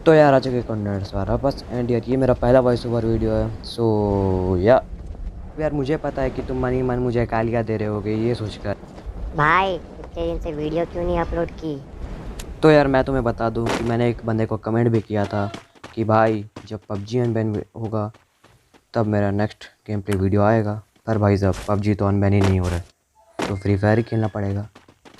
तो यार आ चुके कॉन्टेंट सारा बस एंड यार ये मेरा पहला वॉइस ओवर वीडियो है। सो यार मुझे पता है कि तुम मन ही मन मुझे गालियाँ दे रहे होगे ये सोचकर। भाई इतने दिन से वीडियो क्यों नहीं अपलोड की? तो यार मैं तुम्हें बता दूं कि मैंने एक बंदे को कमेंट भी किया था कि भाई जब पबजी अनबैन होगा तब मेरा नेक्स्ट गेम प्ले वीडियो आएगा। पर भाई साहब पबजी तो अनबैन ही नहीं हो रहा है तो फ्री फायर ही खेलना पड़ेगा।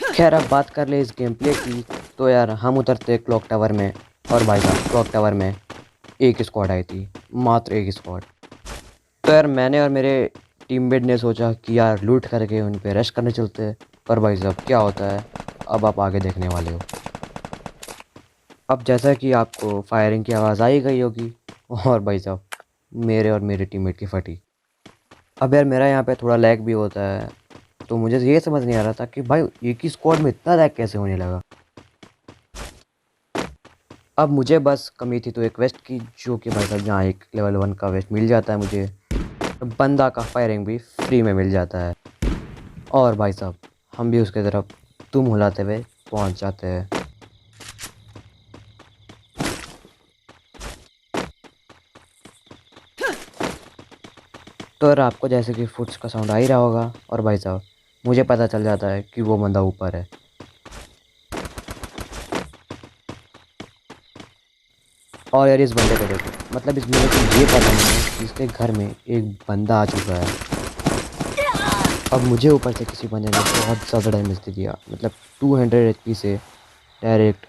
खैर अब बात कर ले इस गेम प्ले की। तो यार हम उतरते क्लॉक टावर में और भाई साहब क्लॉक टावर में एक स्क्वाड आई थी, मात्र एक स्क्वाड। तो यार मैंने और मेरे टीममेट ने सोचा कि यार लूट करके उन पे रश करने चलते हैं। पर भाई साहब क्या होता है अब आप आगे देखने वाले हो। अब जैसा कि आपको फायरिंग की आवाज़ आई गई होगी और भाई साहब मेरे और मेरे टीममेट की फटी। अब यार मेरा यहाँ पे थोड़ा लैग भी होता है तो मुझे ये समझ नहीं आ रहा था कि भाई एक ही स्क्वाड में इतना लैग कैसे होने लगा। अब मुझे बस कमी थी तो एक वेस्ट की, जो कि भाई साहब जहाँ एक लेवल 1 का वेस्ट मिल जाता है मुझे, बंदा का फायरिंग भी फ्री में मिल जाता है। और भाई साहब हम भी उसके तरफ तुम हुलाते हुए पहुंच जाते हैं। तो यार आपको जैसे कि फुट्स का साउंड आ ही रहा होगा और भाई साहब मुझे पता चल जाता है कि वो बंदा ऊपर है। और यार इस बंदे को देखो, मतलब इस बंदे को ये पता नहीं है कि इसके घर में एक बंदा आ चुका है। अब मुझे ऊपर से किसी बंदे ने बहुत ज़्यादा डैमेज दे दिया, मतलब 200 HP से डायरेक्ट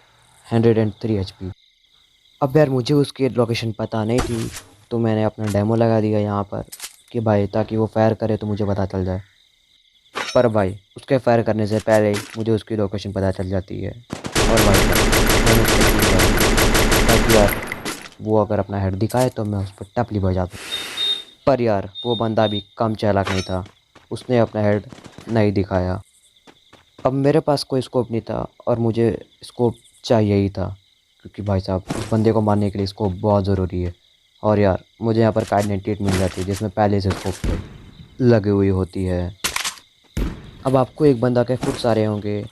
103 HP। अब यार मुझे उसकी लोकेशन पता नहीं थी तो मैंने अपना डेमो लगा दिया यहाँ पर कि भाई ताकि वो फायर करे तो मुझे पता चल जाए। पर भाई उसके फायर करने से पहले ही मुझे उसकी लोकेशन पता चल जाती है। और भाई मैंने उसको किल कर दिया ताकि यार वो अगर अपना हेड दिखाए तो मैं उस पर टपली बजा दूँ। पर यार वो बंदा भी कम चालाक नहीं था, उसने अपना हेड नहीं दिखाया। अब मेरे पास कोई स्कोप नहीं था और मुझे स्कोप चाहिए ही था क्योंकि भाई साहब उस बंदे को मारने के लिए स्कोप बहुत ज़रूरी है। और यार मुझे यहाँ पर कार्ड 98 मिल जाती है जिसमें पहले से स्कोप पे लगी हुई होती है। अब आपको एक बंदा के फुट सारे होंगे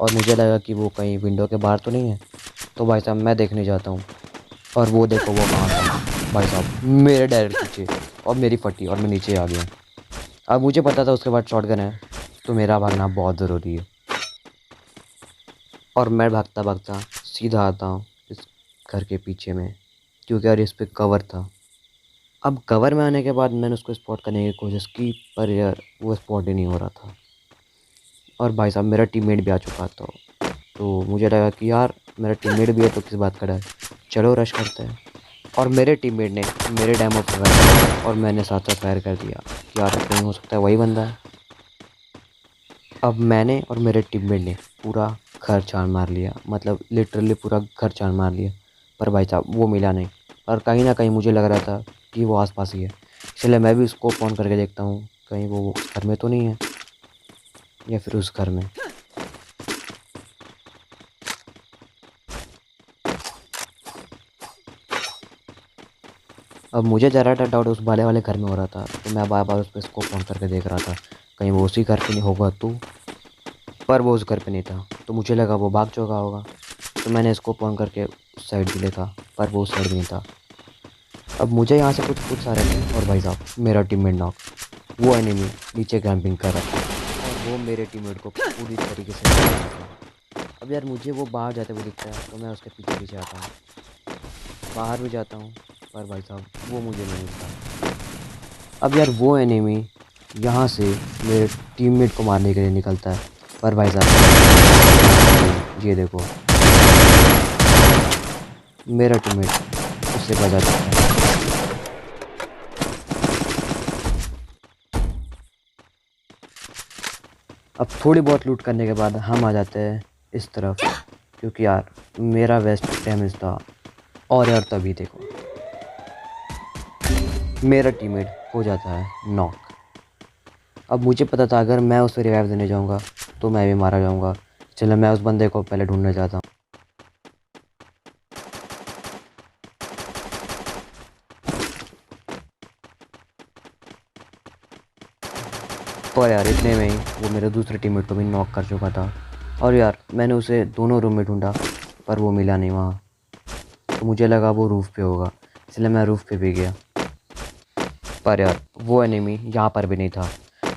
और मुझे लगा कि वो कहीं विंडो के बाहर तो नहीं है, तो भाई साहब मैं देखने जाता हूँ और वो देखो वो कहाँ था भाई साहब, मेरे डायरेक्ट पीछे। और मेरी फटी और मैं नीचे आ गया। अब मुझे पता था उसके बाद शॉटगन है तो मेरा भागना बहुत ज़रूरी है। और मैं भागता भागता सीधा आता हूँ इस घर के पीछे में क्योंकि यार इस पे कवर था। अब कवर में आने के बाद मैंने उसको स्पॉट करने की कोशिश की पर यार वो स्पॉट ही नहीं हो रहा था। और भाई साहब मेरा टीममेट भी आ चुका था तो मुझे लगा कि यार मेरा टीममेट भी है तो किस बात का डर, चलो रश करते हैं। और मेरे टीममेट ने मेरे डैमो पर फायर किया और मैंने साथ साथ फायर कर दिया कि यार कहीं हो सकता है वही बंदा है। अब मैंने और मेरे टीममेट ने पूरा घर छान मार लिया, मतलब लिटरली पूरा घर छान मार लिया। पर भाई साहब वो मिला नहीं और कहीं ना कहीं मुझे लग रहा था कि वो आसपास ही है, इसलिए मैं भी उसको ऑन करके देखता हूँ कहीं वो उस घर में तो नहीं है या फिर उस घर में। अब मुझे ज़रा डाउट उस वाले घर में हो रहा था तो मैं बार बार उस पर स्कोप ऑन करके देख रहा था कहीं वो उसी घर पे नहीं होगा तो। पर वो उस घर पे नहीं था तो मुझे लगा वो भाग चुका होगा, तो मैंने स्कोप ऑन करके उस साइड भी देखा पर वो उस साइड भी नहीं था। अब मुझे यहाँ से कुछ कुछ आ रहे थे और भाई साहब मेरा टीममेट नॉक, वो एनिमी नीचे कैंपिंग कर रहा था और वो मेरे टीममेट को पूरी तरीके से मार रहा था। अब यार मुझे वो बाहर जाते हुए दिखता है तो मैं उसके पीछे पीछे आता हूँ, बाहर भी जाता हूँ पर भाई साहब वो मुझे नहीं मिलता। अब यार वो एनिमी यहाँ से मेरे टीममेट को मारने के लिए निकलता है पर भाई साहब ये देखो मेरा टीममेट उससे बचा जाता है। अब थोड़ी बहुत लूट करने के बाद हम आ जाते हैं इस तरफ क्योंकि यार मेरा वेस्ट डैमेज था। और यार तभी देखो मेरा टीममेट हो जाता है नॉक। अब मुझे पता था अगर मैं उसे रिवाइव देने जाऊंगा तो मैं भी मारा जाऊंगा, चलो मैं उस बंदे को पहले ढूंढने जाता हूँ। पर यार इतने में ही वो मेरे दूसरे टीममेट को भी नॉक कर चुका था और यार मैंने उसे दोनों रूम में ढूंढा पर वो मिला नहीं वहाँ। तो मुझे लगा वो रूफ़ पे होगा, इसलिए मैं रूफ़ पे भी गया। पर यार वो एनिमी यहाँ पर भी नहीं था।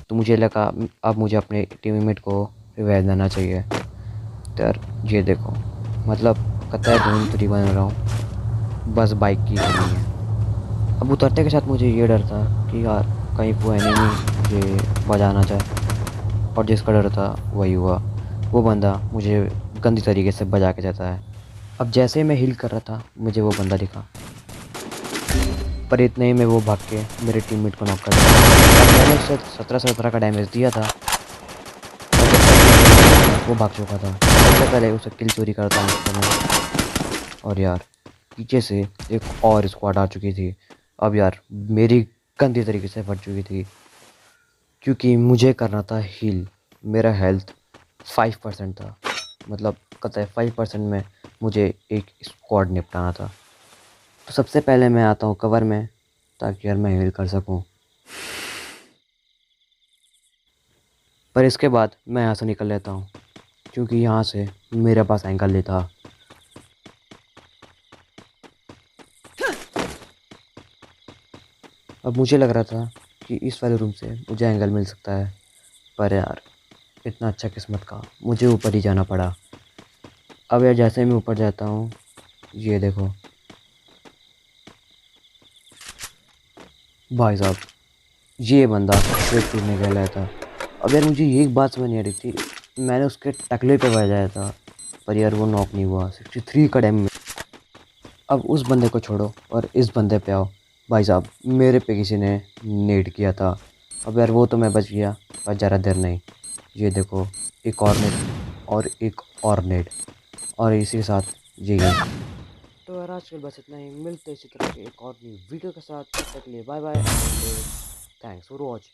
तो मुझे लगा अब मुझे अपने टीममेट को रिवाइव देना चाहिए। तो यार ये देखो, मतलब कतई धुन तुरी बन रहा हूँ, बस बाइक की कमी है। अब उतरते के साथ मुझे ये डर था कि यार कहीं वो एनिमी मुझे बजा ना जाए, और जिसका डर था वही हुआ। वो बंदा मुझे गंदी तरीके से बजा के जाता है। अब जैसे ही मैं हील कर रहा था मुझे वो बंदा दिखा, पर इतने ही में वो भाग के मेरे टीममेट को नॉक कर दिया। अब मैंने उसे 17 का डैमेज दिया था, और जब तक वो भाग चुका था सबसे पहले उसे किल चोरी करता हूँ तो मैं। और यार पीछे से एक और स्क्वाड आ चुकी थी। अब यार मेरी गंदी तरीके से फट चुकी थी, क्योंकि मुझे करना था हील। मेरा हेल्थ 5% था, मतलब कतई 5% में मुझे एक स्क्वाड निपटाना था। तो सबसे पहले मैं आता हूँ कवर में, ताकि यार मैं हील कर सकूँ। पर इसके बाद मैं यहाँ से निकल लेता हूँ, क्योंकि यहाँ से मेरे पास एंगल नहीं था। अब मुझे लग रहा था कि इस वाले रूम से मुझे एंगल मिल सकता है, पर यार इतना अच्छा किस्मत का मुझे ऊपर ही जाना पड़ा। अब यार जैसे मैं ऊपर जाता हूँ, ये देखो भाई साहब, ये बंदा ब्रेक टूटने गया था। अब यार मुझे एक बात समझ नहीं आ रही थी, मैंने उसके टकले पे बजाया था, पर यार वो नॉक नहीं हुआ। 63 का डैमेज। अब उस बंदे को छोड़ो और इस बंदे पे आओ। भाई साहब मेरे पे किसी ने नेड किया था। अब यार वो तो मैं बच गया, पर ज़रा देर नहीं। ये देखो, एक और नेड और एक और नेड, और इसी के साथ ये गेम। तो यार आजकल बस इतना ही, मिलते हैं इसी तरह के एक और वीडियो के साथ। तब तक के लिए bye bye, thanks for watching.